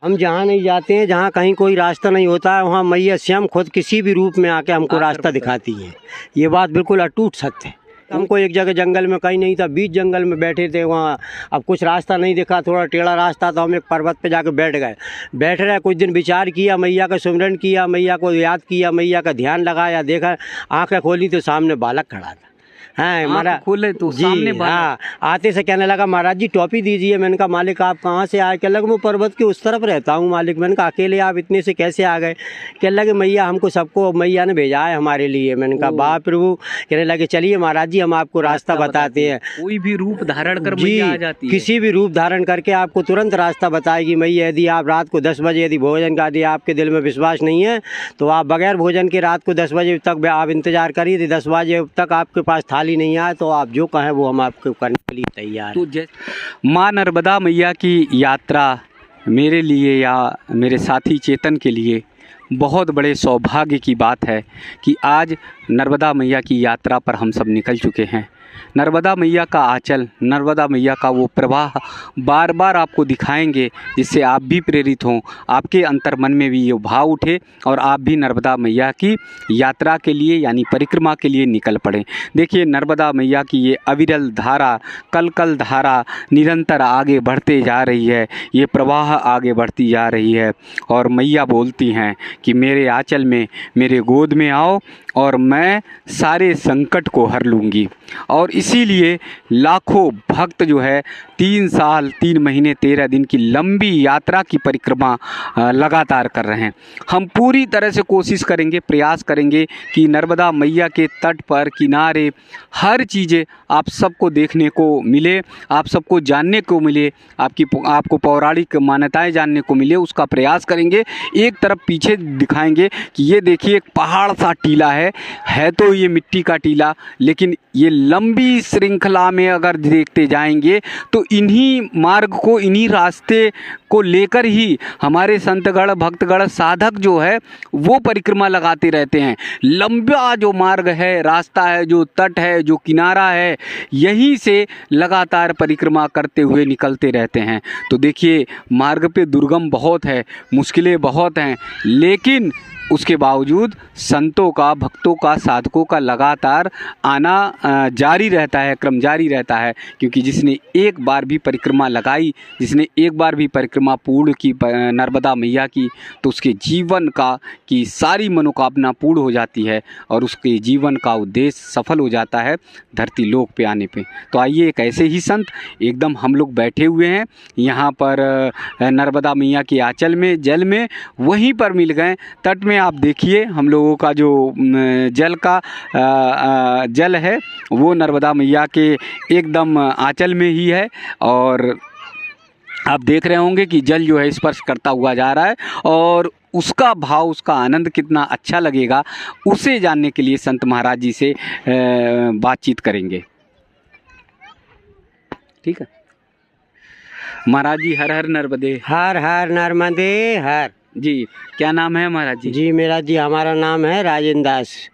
हम जहाँ नहीं जाते हैं, जहाँ कहीं कोई रास्ता नहीं होता है, वहाँ मैया स्वयं खुद किसी भी रूप में आके हमको रास्ता दिखाती है। ये बात बिल्कुल अटूट सत्य है। हमको एक जगह जंगल में कहीं नहीं था, बीच जंगल में बैठे थे, वहाँ अब कुछ रास्ता नहीं दिखा, थोड़ा टेढ़ा रास्ता, तो हम एक पर्वत पे जाके बैठ गए। बैठ रहे कुछ दिन विचार किया, मैया का सुमिरन किया, मैया को याद किया, मैया का ध्यान लगाया, देखा आँखें खोली तो सामने बालक खड़ा था। हाँ महाराज खोले तो सामने हाँ, आते से कहने लगा महाराज जी टोपी दीजिए। मैंने कहा मालिक आप कहाँ से आए? कहने लगे मैं पर्वत के उस तरफ रहता हूँ मालिक। मैंने कहा अकेले आप इतने से कैसे आ गए? कहने लगे मैया हमको सबको मैया ने भेजा है हमारे लिए। मैंने कहा बाप प्रभु। कहने लगे चलिए महाराज जी हम आपको रास्ता बताते हैं। कोई भी रूप धारण कर मैया आ जाती है, किसी भी रूप धारण करके आपको तुरंत रास्ता बताएगी मैया। यदि आप रात को 10 बजे यदि भोजन का यदि आपके दिल में विश्वास नहीं है तो आप बगैर भोजन के रात को 10 बजे तक आप इंतजार करिए। यदि 10 बजे तक आपके पास थाली नहीं आए तो आप जो कहें वो हम आपको करने के लिए तैयार हैं। तो माँ नर्मदा मैया की यात्रा मेरे लिए या मेरे साथी चेतन के लिए बहुत बड़े सौभाग्य की बात है कि आज नर्मदा मैया की यात्रा पर हम सब निकल चुके हैं। नर्मदा मैया का आंचल, नर्मदा मैया का वो प्रवाह बार बार आपको दिखाएंगे, जिससे आप भी प्रेरित हों, आपके अंतर मन में भी ये भाव उठे और आप भी नर्मदा मैया की यात्रा के लिए यानी परिक्रमा के लिए निकल पड़ें। देखिए नर्मदा मैया की ये अविरल धारा, कल कल धारा निरंतर आगे बढ़ते जा रही है, ये प्रवाह आगे बढ़ती जा रही है और मैया बोलती हैं कि मेरे आंचल में, मेरे गोद में आओ और मैं सारे संकट को हर लूँगी। और इसीलिए लाखों भक्त जो है 3 साल 3 महीने 13 दिन की लंबी यात्रा की परिक्रमा लगातार कर रहे हैं। हम पूरी तरह से कोशिश करेंगे, प्रयास करेंगे कि नर्मदा मैया के तट पर किनारे हर चीज़ें आप सबको देखने को मिले, आप सबको जानने को मिले, आपको पौराणिक मान्यताएं जानने को मिले, उसका प्रयास करेंगे। एक तरफ पीछे दिखाएंगे कि ये देखिए एक पहाड़ सा टीला है तो ये मिट्टी का टीला, लेकिन ये लंबी श्रृंखला में अगर देखते जाएंगे तो इन्हीं मार्ग को, इन्हीं रास्ते को लेकर ही हमारे संतगण, भक्तगण, साधक जो है वो परिक्रमा लगाते रहते हैं। लंबा जो मार्ग है, रास्ता है, जो तट है, जो किनारा है, यहीं से लगातार परिक्रमा करते हुए निकलते रहते हैं। तो देखिए मार्ग पे दुर्गम बहुत है, मुश्किलें बहुत हैं, लेकिन उसके बावजूद संतों का, भक्तों का, साधकों का लगातार आना जारी रहता है, क्रम जारी रहता है। क्योंकि जिसने एक बार भी परिक्रमा लगाई, जिसने एक बार भी परिक्रमा पूर्ण की नर्मदा मैया की, तो उसके जीवन की सारी मनोकामना पूर्ण हो जाती है और उसके जीवन का उद्देश्य सफल हो जाता है धरती लोक पे आने पे। तो आइए एक ऐसे ही संत एकदम हम लोग बैठे हुए हैं यहाँ पर नर्मदा मैया के आंचल में, जल में, वहीं पर मिल गए। तट में आप देखिए हम लोगों का जो जल है वो नर्मदा मैया के एकदम आंचल में ही है और आप देख रहे होंगे कि जल जो है स्पर्श करता हुआ जा रहा है और उसका भाव, उसका आनंद कितना अच्छा लगेगा उसे जानने के लिए संत महाराज जी से बातचीत करेंगे। ठीक है महाराज जी, हर हर नर्मदे। हर हर नर्मदे हर। जी क्या नाम है महाराज जी? जी मेरा जी हमारा नाम है राजेंद्र दास।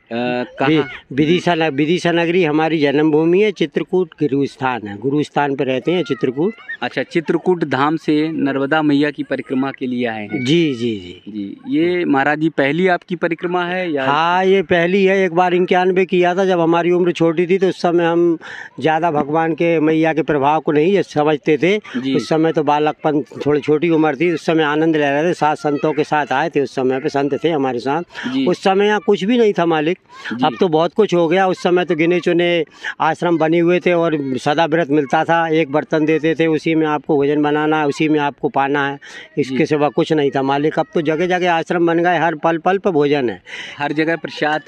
विदिशा नगरी हमारी जन्मभूमि है, चित्रकूट गुरुस्थान है, गुरुस्थान पे रहते हैं चित्रकूट। अच्छा, चित्रकूट धाम से नर्मदा मैया की परिक्रमा के लिए आए हैं? जी जी जी जी। ये महाराज जी पहली आपकी परिक्रमा है या? हाँ ये पहली है। एक बार 91 किया था जब हमारी उम्र छोटी थी, तो उस समय हम ज़्यादा भगवान के, मैया के प्रभाव को नहीं समझते थे। उस समय तो बालकपन, थोड़ी छोटी उम्र थी, उस समय आनंद ले रहे थे, साथ संतों के साथ आए थे। उस समय पे संत थे हमारे साथ। उस समय यहाँ कुछ भी नहीं था मालिक, अब तो बहुत कुछ हो गया। उस समय तो गिने चुने आश्रम बने हुए थे और सदा व्रत मिलता था, एक बर्तन देते थे, उसी में आपको भोजन बनाना है, उसी में आपको पाना है, इसके सिवा कुछ नहीं था मालिक। अब तो जगह जगह आश्रम बन गए, हर पल पल पर भोजन है, हर जगह प्रसाद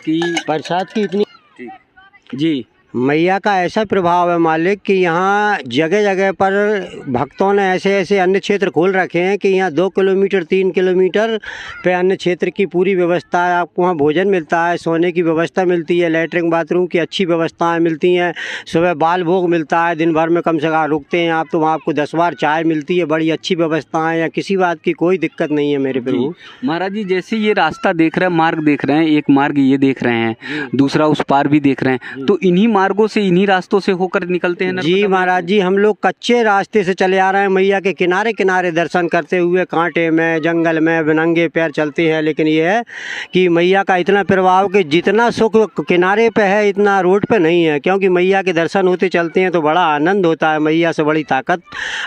की इतनी। जी मैया का ऐसा प्रभाव है मालिक कि यहाँ जगह जगह पर भक्तों ने ऐसे ऐसे अन्य क्षेत्र खोल रखे हैं कि यहाँ 2 किलोमीटर 3 किलोमीटर पे अन्य क्षेत्र की पूरी व्यवस्था है। आपको वहाँ भोजन मिलता है, सोने की व्यवस्था मिलती है, लैट्रिन बाथरूम की अच्छी व्यवस्थाएं मिलती हैं, सुबह बाल भोग मिलता है, दिन भर में कम से कम रुकते हैं आप तो वहाँ आपको 10 बार चाय मिलती है, बड़ी अच्छी व्यवस्थाएँ, या किसी बात की कोई दिक्कत नहीं है मेरे प्रभु। महाराज जी जैसे ये रास्ता देख रहे हैं, मार्ग देख रहे हैं, एक मार्ग ये देख रहे हैं, दूसरा उस पार भी देख रहे हैं, तो इन्हीं मार्गों से, इन्हीं रास्तों से होकर निकलते हैं जी महाराज जी, हम लोग कच्चे रास्ते से चले आ रहे हैं, मैया के किनारे किनारे दर्शन करते हुए, कांटे में जंगल में नंगे पैर चलते हैं। लेकिन ये है कि मैया का इतना प्रभाव कि जितना सुख किनारे पे है इतना रोड पे नहीं है, क्योंकि मैया के दर्शन होते चलते हैं तो बड़ा आनंद होता है। मैया से बड़ी ताकत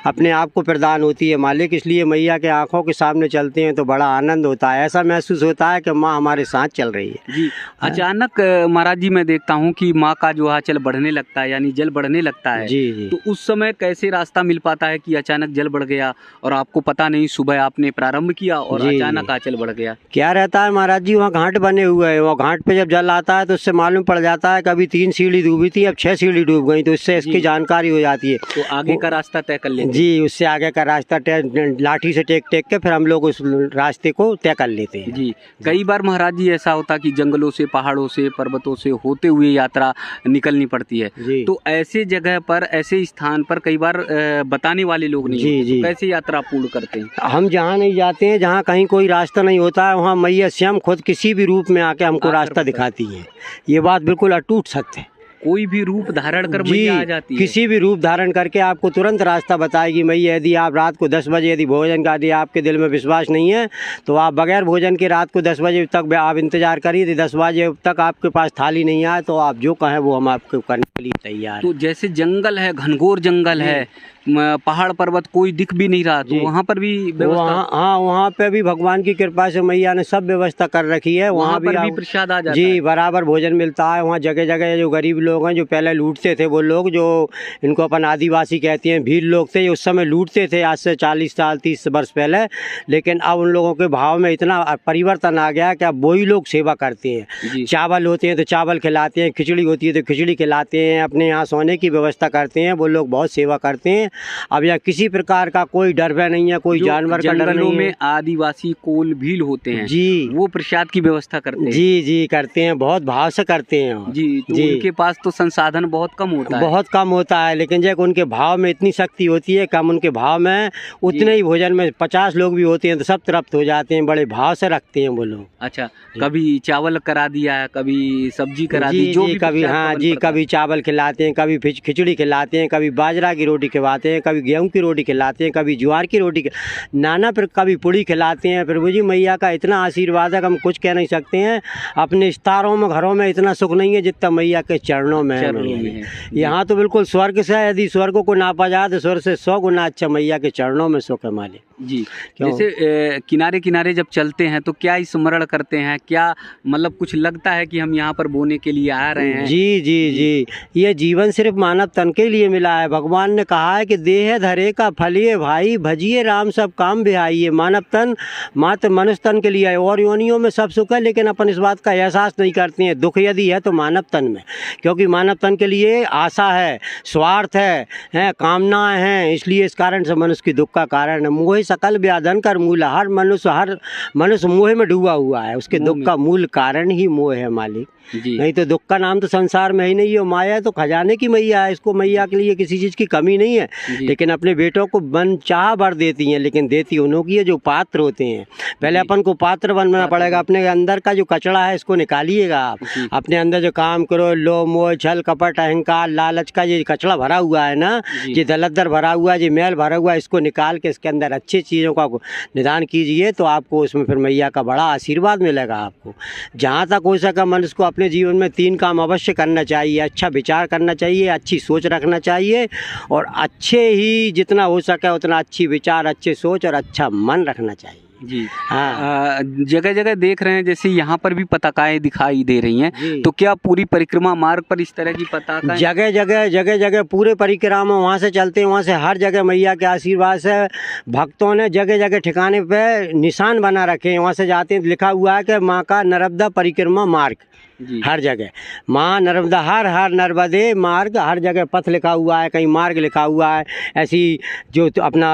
अपने आप को प्रदान होती है मालिक, इसलिए मैया के आंखों के सामने चलते हैं तो बड़ा आनंद होता है। ऐसा महसूस होता है कि माँ हमारे साथ चल रही है जी। अचानक महाराज जी मैं देखता हूँ कि माँ का जो आंचल बढ़ने लगता है, यानी जल बढ़ने लगता है जी जी। तो उस समय कैसे रास्ता मिल पाता है कि अचानक जल बढ़ गया और आपको पता नहीं, सुबह आपने प्रारंभ किया और जी, अचानक आंचल बढ़ गया? क्या रहता है महाराज जी, वहाँ घाट बने हुए हैं, वो घाट पे जब जल आता है तो उससे मालूम पड़ जाता है कभी 3 सीढ़ी डूबी थी, अब 6 सीढ़ी डूब गई, तो इससे इसकी जानकारी हो जाती है। तो आगे का रास्ता तय कर लेते जी, उससे आगे का रास्ता लाठी से टेक टेक के फिर हम लोग उस रास्ते को तय कर लेते हैं। जी। कई बार महाराज जी ऐसा होता कि जंगलों से, पहाड़ों से, पर्वतों से होते हुए यात्रा निकलनी पड़ती है, जी। तो ऐसे जगह पर, ऐसे स्थान पर कई बार बताने वाले लोग नहीं जी, होते, जी। तो कैसे यात्रा पूर्ण करते हैं? हम जहाँ नहीं जाते हैं, जहाँ कहीं कोई रास्ता नहीं होता है, वहाँ मैया स्वयं खुद किसी भी रूप में आके हमको रास्ता दिखाती है। ये बात बिल्कुल अटूट सत्य है। कोई भी रूप धारण कर मैया आ जाती है? किसी भी रूप धारण करके आपको तुरंत रास्ता बताएगी मैया। यदि आप रात को 10 बजे यदि भोजन का यदि आपके दिल में विश्वास नहीं है तो आप बगैर भोजन के रात को 10 बजे तक आप इंतजार करिए। यदि 10 बजे तक आपके पास थाली नहीं आए तो आप जो कहें वो हम आपको करने के लिए तैयार हैं। तो जैसे जंगल है, घनघोर जंगल है, पहाड़ पर्वत कोई दिख भी नहीं रहा, तो वहाँ पर भी व्यवस्था? हाँ, वहाँ पे भी भगवान की कृपा से मैया ने सब व्यवस्था कर रखी है। वहाँ पर भी प्रसाद आ जाता है? जी, बराबर भोजन मिलता है वहाँ। जगह जगह जो गरीब लोग हैं, जो पहले लूटते थे, वो लोग जो इनको अपन आदिवासी कहते हैं, भील लोग थे, उस समय लूटते थे आज से 40 साल 30 वर्ष पहले। लेकिन अब उन लोगों के भाव में इतना परिवर्तन आ गया कि अब वही लोग सेवा करते हैं। चावल होते हैं तो चावल खिलाते हैं, खिचड़ी होती है तो खिचड़ी खिलाते हैं, अपने यहाँ सोने की व्यवस्था करते हैं। वो लोग बहुत सेवा करते हैं। अब यहाँ किसी प्रकार का कोई डर भय नहीं है, कोई जानवर का डर नहीं है। में आदिवासी कोल भील होते हैं जी, वो प्रसाद की व्यवस्था करते हैं? जी जी करते हैं, बहुत भाव से करते हैं जी। तो उनके पास तो संसाधन बहुत कम होता है? बहुत कम होता है, लेकिन जब उनके भाव में इतनी शक्ति होती है, कम उनके भाव में उतने ही भोजन में 50 लोग भी होते हैं तो सब तृप्त हो जाते हैं। बड़े भाव से रखते हैं वो लोग। अच्छा, कभी चावल करा दिया, कभी सब्जी करा दी, जो भी कभी, हाँ जी, कभी चावल खिलाते हैं, कभी खिचड़ी खिलाते हैं, कभी बाजरा की रोटी खिलाते हैं, कभी गेहूं की रोटी खिलाते हैं, कभी ज्वार की रोटी, नाना पर कभी पूड़ी खिलाते हैं। प्रभु जी मैया का इतना आशीर्वाद है कि हम कुछ कह नहीं सकते हैं। अपने स्थारों में, घरों में इतना सुख नहीं है जितना मैया के चरणों में है। यहाँ तो बिल्कुल स्वर्ग से है। यदि स्वर्ग को नापा जाए तो स्वर्ग से 100 गुना अच्छा मैया के चरणों में सुख है मालिक जी। जैसे किनारे किनारे जब चलते हैं तो क्या स्मरण करते हैं, क्या मतलब कुछ लगता है कि हम यहाँ पर बोने के लिए आ रहे हैं? जी जी जी, ये जीवन सिर्फ मानव तन के लिए मिला है। भगवान ने कहा है कि देह धरे का फलिए भाई, भजिए राम सब काम बिहाइए। मानव तन मात्र मनुष्य तन के लिए है, और योनियों में सब सुख है, लेकिन अपन इस बात का एहसास नहीं करते हैं। दुख यदि है तो मानव तन में, क्योंकि मानव तन के लिए आशा है, स्वार्थ है, कामनाएं हैं, इसलिए इस कारण से मनुष्य की दुख का कारण है। मोह सकल व्याधन कर मूल, हर मनुष्य मोह में डूबा हुआ है। उसके दुख का मूल कारण ही मोह है मालिक। नहीं तो दुख का नाम तो संसार में ही नहीं है। माया तो खजाने की मैया है, इसको मैया के लिए किसी चीज़ की कमी नहीं है। लेकिन अपने बेटों को मन चाह भर देती हैं, लेकिन देती उन्हों की है जो पात्र होते हैं। पहले अपन को पात्र बनना पड़ेगा। अपने अंदर का जो कचड़ा है इसको निकालिएगा आप। अपने अंदर जो काम करो, लोभ मोह छल कपट अहंकार लालच का ये कचड़ा भरा हुआ है ना, ये दलदर भरा हुआ है, ये मैल भरा हुआ है, इसको निकाल के इसके अंदर अच्छी चीज़ों का निदान कीजिए तो आपको उसमें फिर मैया का बड़ा आशीर्वाद मिलेगा आपको। जहाँ तक हो सका मनुष्य को अपने जीवन में 3 काम अवश्य करना चाहिए। अच्छा विचार करना चाहिए, अच्छी सोच रखना चाहिए, और अच्छे ही जितना हो सके उतना अच्छी विचार, अच्छे सोच और अच्छा मन रखना चाहिए जी। हाँ, जगह जगह देख रहे हैं, जैसे यहाँ पर भी पताकाएं दिखाई दे रही हैं, तो क्या पूरी परिक्रमा मार्ग पर इस तरह की पताकाएं? जगह जगह पूरे परिक्रमा वहाँ से चलते हैं, वहाँ से हर जगह मैया के आशीर्वाद से भक्तों ने जगह जगह ठिकाने पे निशान बना रखे हैं। वहाँ से जाते हैं, लिखा हुआ है कि माँ का नर्मदा परिक्रमा मार्ग। हर जगह माँ नर्मदा, हर नर्मदे मार्ग, हर जगह पथ लिखा हुआ है, कहीं मार्ग लिखा हुआ है। ऐसी जो अपना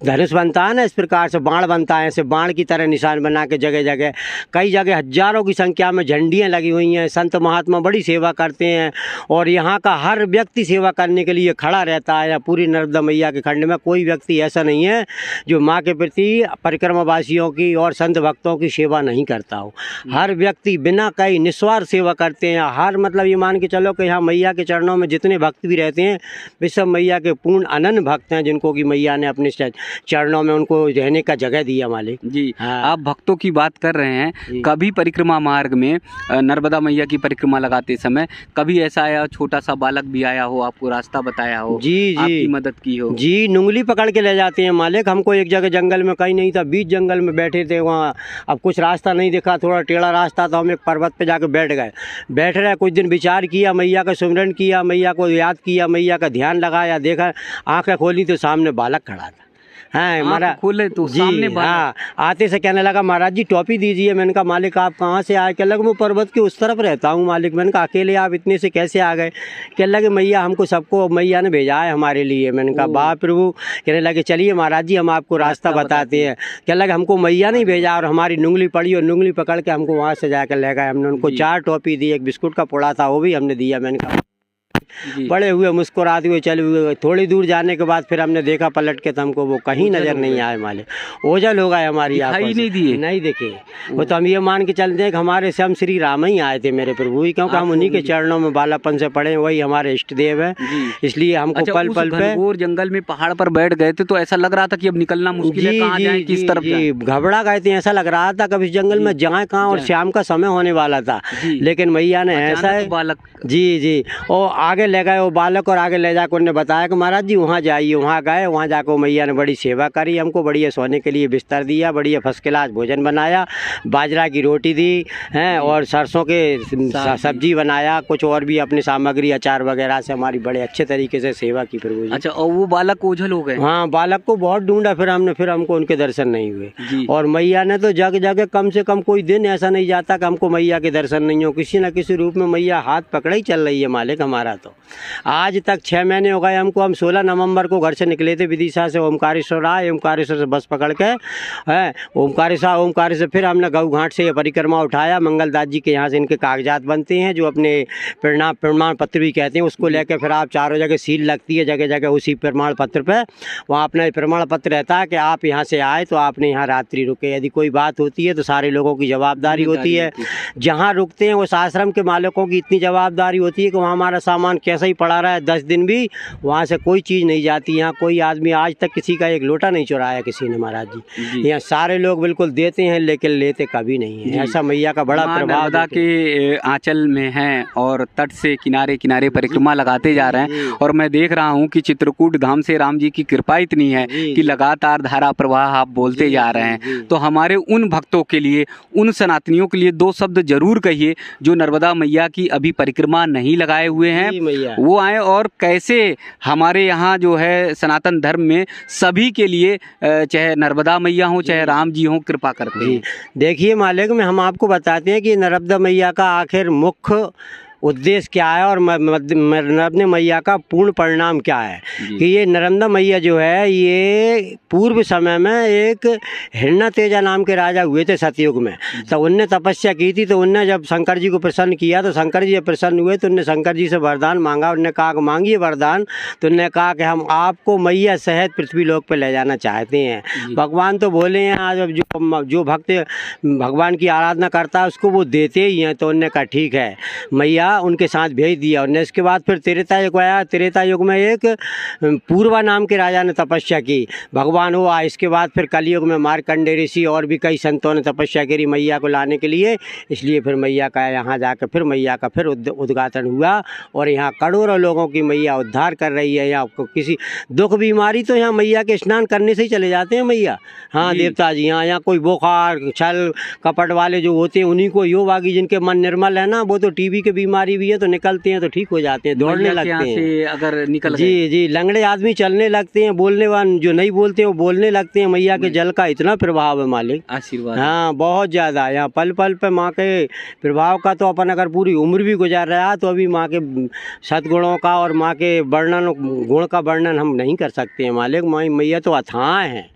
धनुष बनता है ना, इस प्रकार से बाण बनता है, ऐसे बाण की तरह निशान बना के जगह जगह, कई जगह हजारों की संख्या में झंडियाँ लगी हुई हैं। संत महात्मा बड़ी सेवा करते हैं, और यहाँ का हर व्यक्ति सेवा करने के लिए खड़ा रहता है। पूरी नर्मदा मैया के खंड में कोई व्यक्ति ऐसा नहीं है जो माँ के प्रति परिक्रमावासियों की और संत भक्तों की सेवा नहीं करता हो। हर व्यक्ति बिना कहीं निःशुल्क निस्वार्थ सेवा करते हैं। हर मतलब ये मान के चलो कि यहाँ मैया के चरणों में जितने भक्त भी रहते हैं वे सब मैया के पूर्ण अनन्य भक्त हैं, जिनको कि मैया ने अपने चरणों में उनको रहने का जगह दिया मालिक जी। हाँ। आप भक्तों की बात कर रहे हैं, कभी परिक्रमा मार्ग में नर्मदा मैया की परिक्रमा लगाते समय कभी ऐसा आया छोटा सा बालक भी आया हो, आपको रास्ता बताया हो, जी आपकी मदद की हो? जी, नुंगली पकड़ के ले जाते हैं मालिक। हमको एक जगह जंगल में कहीं नहीं था, बीच जंगल में बैठे थे वहाँ, अब कुछ रास्ता नहीं दिखा, थोड़ा टेढ़ा रास्ता, तो हम एक पर्वत पे जाके बैठ गए। बैठ रहे कुछ दिन विचार किया, मैया का सुमिरन किया, मैया को याद किया, मैया का ध्यान लगाया, देखा आँखें खोली तो सामने बालक खड़ा था। हाँ महाराज खोले तो जी सामने हाँ, आते से कहने लगा महाराज जी टोपी दीजिए। मैंने कहा मालिक आप कहाँ से आए? कह लगा मैं पर्वत के उस तरफ रहता हूँ मालिक। मैंने कहा अकेले आप इतने से कैसे आ गए? कह लगे मैया हमको सबको मैया ने भेजा है हमारे लिए। मैंने कहा वाह प्रभु। कहने लगे चलिए महाराज जी हम आपको रास्ता बताते हैं। कह लगे हमको मैया नहीं भेजा, और हमारी नुंगली पड़ी और नुंगली पकड़ के हमको वहाँ से जाकर ले गए। हमने उनको 4 टोपी दी, एक बिस्कुट का पुड़ा था वो भी हमने दिया। मैंने कहा बड़े हुए मुस्कुराते हुए चले हुए। थोड़ी दूर जाने के बाद फिर हमने देखा पलट के, तो हमको वो कहीं नजर नहीं आए मालिक। ओझल हो गए हमारी आंखों से, नहीं दिए, नहीं देखे वो। तो हम ये मान के चलते हैं कि हमारे स्वयं श्री राम ही आए थे मेरे प्रभु ही, क्योंकि हम उन्हीं के चरणों में बालापन से पड़े, वही हमारे इष्ट देव है। इसलिए हमको पल पल पे घनघोर जंगल में पहाड़ पर बैठ गए थे तो ऐसा लग रहा था कि अब निकलना मुश्किल है, कहाँ जाएं, किस तरफ जाएं? घबरा गए थे, ऐसा लग रहा था कभी इस जंगल में जाए कहाँ, और शाम का समय होने वाला था। लेकिन मैया ने ऐसा है बालक जी और आगे ले गए वो बालक, और आगे ले जाकर उन्होंने बताया कि महाराज जी वहाँ जाइए। वहाँ गए, वहाँ जाकर मैया ने बड़ी सेवा करी, हमको बढ़िया सोने के लिए बिस्तर दिया, बढ़िया फर्स्ट क्लास भोजन बनाया, बाजरा की रोटी दी हैं, और सरसों के सब्जी बनाया, कुछ और भी अपनी सामग्री अचार वगैरह से हमारी बड़े अच्छे तरीके से सेवा की प्रभु जी। अच्छा, और वो बालक ओझल हो गए? हाँ, बालक को बहुत ढूंढा फिर हमने, फिर हमको उनके दर्शन नहीं हुए। और मैया ने तो जगह जगह कम से कम कोई दिन ऐसा नहीं जाता कि हमको मैया के दर्शन नहीं हो। किसी न किसी रूप में मैया हाथ पकड़े ही चल रही है मालिक हमारा। तो आज तक 6 महीने हो गए हमको। हम 16 नवंबर को घर से निकले थे विदिशा से, ओमकारेश्वर आए, ओमकारेश्वर से बस पकड़ के है ओमकारेश्वर से फिर हमने गऊ घाट से ये परिक्रमा उठाया। मंगलदास जी के यहाँ से इनके कागजात बनते हैं, जो अपने प्रमाण पत्र भी कहते हैं, उसको लेकर फिर आप चारों जगह सील लगती है जगह जगह उसी प्रमाण पत्र पे। वहाँ अपना प्रमाण पत्र रहता है कि आप यहाँ से आए तो आपने यहाँ रात्रि रुके। यदि कोई बात होती है तो सारे लोगों की जवाबदारी होती है। जहाँ रुकते हैं उस आश्रम के मालिकों की इतनी जवाबदारी होती है कि वहाँ हमारा सामान कैसा ही पड़ा रहा है 10 दिन भी वहाँ से कोई चीज़ नहीं जाती। यहाँ कोई आदमी आज तक किसी का एक लोटा नहीं चुराया किसी ने महाराज जी। यहाँ सारे लोग बिल्कुल देते हैं लेकिन लेते कभी नहीं है। ऐसा मैया का बड़ा प्रभाव नर्मदा के आंचल में है और तट से किनारे किनारे परिक्रमा लगाते जा रहे हैं। और मैं देख रहा हूँ कि चित्रकूट धाम से राम जी की कृपा इतनी है कि लगातार धारा प्रवाह आप बोलते जा रहे हैं। तो हमारे उन भक्तों के लिए, उन सनातनियों के लिए 2 शब्द जरूर कहिए जो नर्मदा मैया की अभी परिक्रमा नहीं लगाए हुए हैं, वो आए और कैसे हमारे यहाँ जो है सनातन धर्म में सभी के लिए चाहे नर्मदा मैया हो चाहे राम जी हो कृपा करते हैं। देखिए मालिक में हम आपको बताते हैं कि नर्मदा मैया का आखिर मुख्य उद्देश्य क्या है और नर्मदा मैया का पूर्ण परिणाम क्या है। कि ये नर्मदा मैया जो है ये पूर्व समय में एक हिरण्य तेजा नाम के राजा हुए थे सतयुग में। तो उनने तपस्या की थी, तो उनने जब शंकर जी को प्रसन्न किया तो शंकर जी जब प्रसन्न हुए तो उनने शंकर जी से वरदान मांगा। उनने कहा कि मांगिए वरदान। तो उनने कहा कि हम आपको मैया सहित पृथ्वी लोक पर ले जाना चाहते हैं। भगवान तो बोले हैं आज जो भक्त भगवान की आराधना करता है उसको वो देते ही हैं। तो उनने कहा ठीक है मैया, उनके साथ भेज दिया। और इसके बाद फिर त्रेता युग आया। त्रेता युग में एक पूर्वा नाम के राजा ने तपस्या की, भगवान हुआ। इसके बाद फिर कलयुग में मार्कंडेय ऋषि और भी कई संतों ने तपस्या करी मैया को लाने के लिए। इसलिए फिर मैया का यहाँ जाकर फिर मैया का फिर उद्घाटन हुआ और यहाँ करोड़ों लोगों की मैया उद्धार कर रही है। यहाँ किसी दुख बीमारी तो यहाँ मैया के स्नान करने से ही चले जाते हैं मैया। हाँ देवता जी, यहाँ कोई बुखार छल कपट वाले जो होते हैं उन्हीं को यो बागी जिनके मन निर्मल है ना, वो तो टीबी के बीमारी भी है तो निकलते हैं तो ठीक हो जाते हैं, दौड़ने लगते हैं। अगर निकल जी लंगड़े आदमी चलने लगते हैं, बोलने वाले जो नहीं बोलते हैं वो बोलने लगते हैं। मैया के जल का इतना प्रभाव है मालिक, आशीर्वाद। हाँ बहुत ज़्यादा। यहाँ पल पल पे माँ के प्रभाव का तो अपन अगर पूरी उम्र भी गुजार रहा तो अभी माँ के सद्गुणों का और माँ के वर्णन गुण का वर्णन हम नहीं कर सकते हैं मालिक। मैया तो अथाह हैं।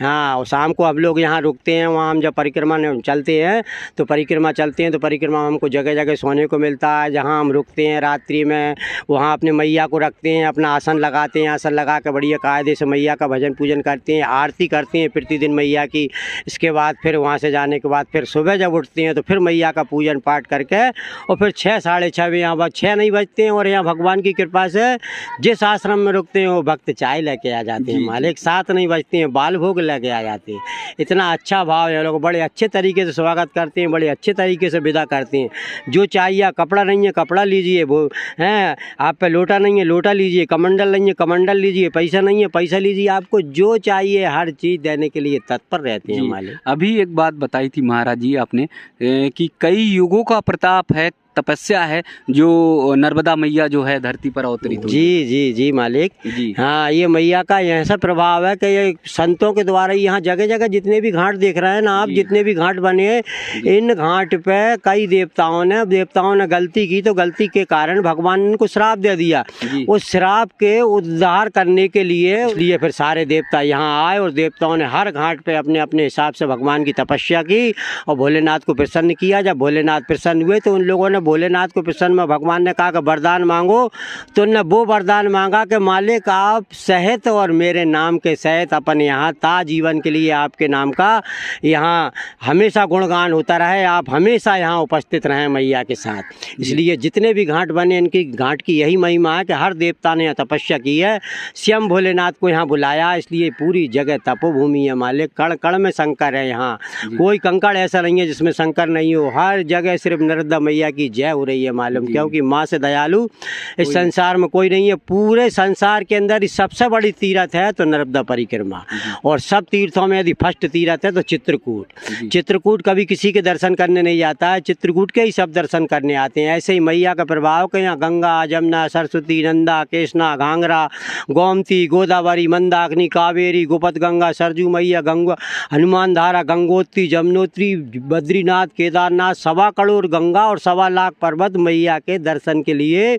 हाँ, और शाम को हम लोग यहाँ रुकते हैं, वहाँ हम जब परिक्रमा चलते हैं तो परिक्रमा चलते हैं तो परिक्रमा हमको जगह जगह सोने को मिलता है, जहाँ हम रुकते हैं रात्रि में वहाँ अपने मैया को रखते हैं, अपना आसन लगाते हैं, आसन लगा के बढ़िया कायदे से मैया का भजन पूजन करते हैं, आरती करते हैं प्रतिदिन मैया की। इसके बाद फिर वहाँ से जाने के बाद फिर सुबह जब उठते हैं तो फिर मैया का पूजन पाठ करके और फिर 6 साढ़े 6 बजे यहाँ 6 नहीं बजते हैं। और यहाँ भगवान की कृपा से जिस आश्रम में रुकते हैं वो भक्त चाय लेके आ जाते हैं मालिक, 7 नहीं बजते हैं बाल भोग लेके आ जाते हैं। इतना अच्छा भाव है, लोग बड़े अच्छे तरीके से स्वागत करते हैं, बड़े अच्छे तरीके से विदा करते हैं। जो चाहिए, कपड़ा नहीं है कपड़ा लीजिए, वो हैं आप पे लोटा नहीं है लोटा लीजिए, कमंडल नहीं है कमंडल लीजिए, पैसा नहीं है पैसा लीजिए, आपको जो चाहिए हर चीज़ देने के लिए तत्पर रहते हैं मालिक। अभी एक बात बताई थी महाराज जी आपने कि कई युगों का प्रताप है, तपस्या है जो नर्मदा मैया जो है धरती पर अवतरित हुई। जी जी जी मालिक जी। हाँ, ये मैया का ऐसा प्रभाव है कि ये संतों के द्वारा यहाँ जगह जगह जितने भी घाट देख रहे हैं ना आप, जितने भी घाट बने, इन घाट पे कई देवताओं ने गलती की तो गलती के कारण भगवान ने इनको श्राप दे दिया। उस श्राप के उद्धार करने के लिए फिर सारे देवता यहाँ आए और देवताओं ने हर घाट पे अपने अपने हिसाब से भगवान की तपस्या की और भोलेनाथ को प्रसन्न किया। जब भोलेनाथ प्रसन्न हुए तो उन लोगों ने भोलेनाथ को प्रसन्न में भगवान ने कहा कि वरदान मांगो, तो उन्होंने वो वरदान मांगा कि मालिक आप सहित और मेरे नाम के सहित अपन यहाँ ता जीवन के लिए आपके नाम का यहाँ हमेशा गुणगान होता रहे, आप हमेशा यहाँ उपस्थित रहें मैया के साथ। इसलिए जितने भी घाट बने इनकी घाट की यही महिमा है कि हर देवता ने तपस्या की है, स्वयं भोलेनाथ को यहाँ बुलाया, इसलिए पूरी जगह तपोभूमि है मालिक। कण कण में शंकर है, यहाँ कोई कंकड़ ऐसा नहीं है जिसमें शंकर नहीं हो, हर जगह सिर्फ नर्मदा मैया की जय हो रही है मालूम, क्योंकि माँ से दयालु इस संसार में कोई नहीं है। पूरे संसार के अंदर सबसे बड़ी तीर्थ है तो नर्मदा परिक्रमा, और सब तीर्थों में यदि फर्स्ट तीर्थ है तो चित्रकूट। चित्रकूट कभी किसी के दर्शन करने नहीं जाता है, चित्रकूट के ही सब दर्शन करने आते हैं। ऐसे ही मैया का प्रभाव के यहाँ गंगा जमुना सरस्वती नंदा कृष्णा घाघरा गोमती गोदावरी मंदाकिनी कावेरी गोपत गंगा सरजू मैया गंगा हनुमान धारा गंगोत्री जमुनोत्री बद्रीनाथ केदारनाथ 1.25 करोड़ गंगा और 1.25 लाख पर्वत मैया के दर्शन के लिए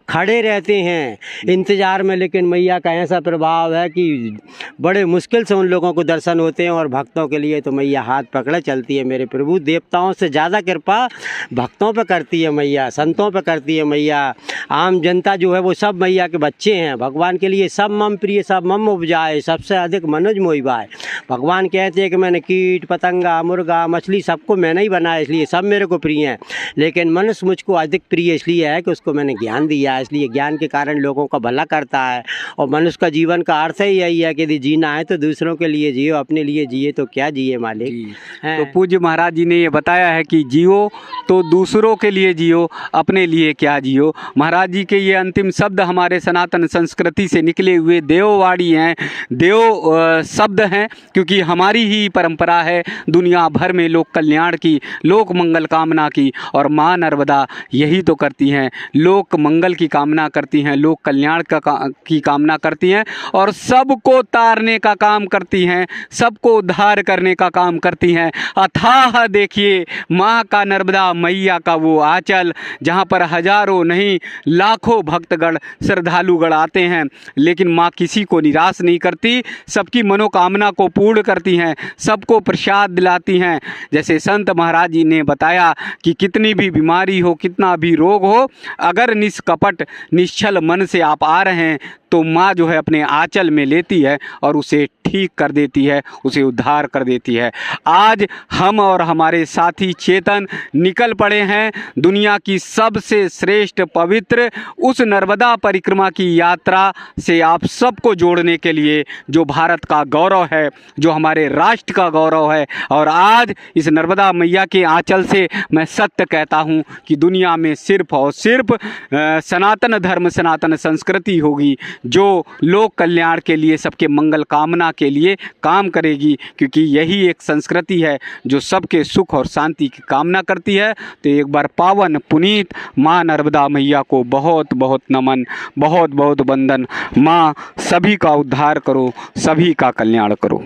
खड़े रहते हैं इंतज़ार में। लेकिन मैया का ऐसा प्रभाव है कि बड़े मुश्किल से उन लोगों को दर्शन होते हैं, और भक्तों के लिए तो मैया हाथ पकड़े चलती है मेरे प्रभु। देवताओं से ज़्यादा कृपा भक्तों पे करती है मैया, संतों पे करती है मैया। आम जनता जो है वो सब मैया के बच्चे हैं। भगवान के लिए सब मम प्रिय सब मम उपजाए, सबसे अधिक मनोज मोहिबाए। भगवान कहते हैं कि मैंने कीट पतंगा मुर्गा मछली सबको मैंने ही बनाया, इसलिए सब मेरे को प्रिय हैं। लेकिन मनुष्य मुझको अधिक प्रिय इसलिए है कि उसको मैंने ज्ञान दिया, इसलिए ज्ञान के कारण लोगों का भला करता है। और मनुष्य का जीवन का अर्थ ही यही है कि यदि जीना है तो दूसरों के लिए जियो, अपने लिए जिए तो क्या जिए मालिक। तो पूज्य महाराज जी ने ये बताया है कि जियो तो दूसरों के लिए जियो, अपने लिए क्या जियो। महाराज जी के ये अंतिम शब्द हमारे सनातन संस्कृति से निकले हुए देववाणी हैं, देव शब्द हैं, क्योंकि हमारी ही परंपरा है दुनिया भर में लोक कल्याण की, लोक मंगल कामना की, और माँ नर्मदा यही तो करती हैं, लोक मंगल की कामना करती हैं, लोक कल्याण की कामना करती हैं, और सबको तारने का काम करती हैं, सबको उद्धार करने का काम करती हैं। अथाह देखिए माँ का नर्मदा मैया का वो आंचल, जहाँ पर हजारों नहीं लाखों भक्तगण श्रद्धालुगण आते हैं, लेकिन माँ किसी को निराश नहीं करती, सबकी मनोकामना को पूर्ण करती हैं, सबको प्रसाद दिलाती हैं। जैसे संत महाराज जी ने बताया कि कितनी भी बीमारी हो, कितना भी रोग हो, अगर निष्कपट निश्चल मन से आप आ रहे हैं तो माँ जो है अपने आंचल में लेती है और उसे ठीक कर देती है, उसे उद्धार कर देती है। आज हम और हमारे साथी चेतन निकल पड़े हैं दुनिया की सबसे श्रेष्ठ पवित्र उस नर्मदा परिक्रमा की यात्रा से आप सबको जोड़ने के लिए, जो भारत का गौरव है, जो हमारे राष्ट्र का गौरव है। और आज इस नर्मदा मैया के आंचल से मैं सत्य कहता हूँ कि दुनिया में सिर्फ और सिर्फ सनातन धर्म सनातन संस्कृति होगी जो लोक कल्याण के लिए, सबके मंगल कामना के लिए काम करेगी, क्योंकि यही एक संस्कृति है जो सबके सुख और शांति की कामना करती है। तो एक बार पावन पुनीत माँ नर्मदा मैया को बहुत बहुत नमन, बहुत बहुत वंदन। माँ सभी का उद्धार करो, सभी का कल्याण करो।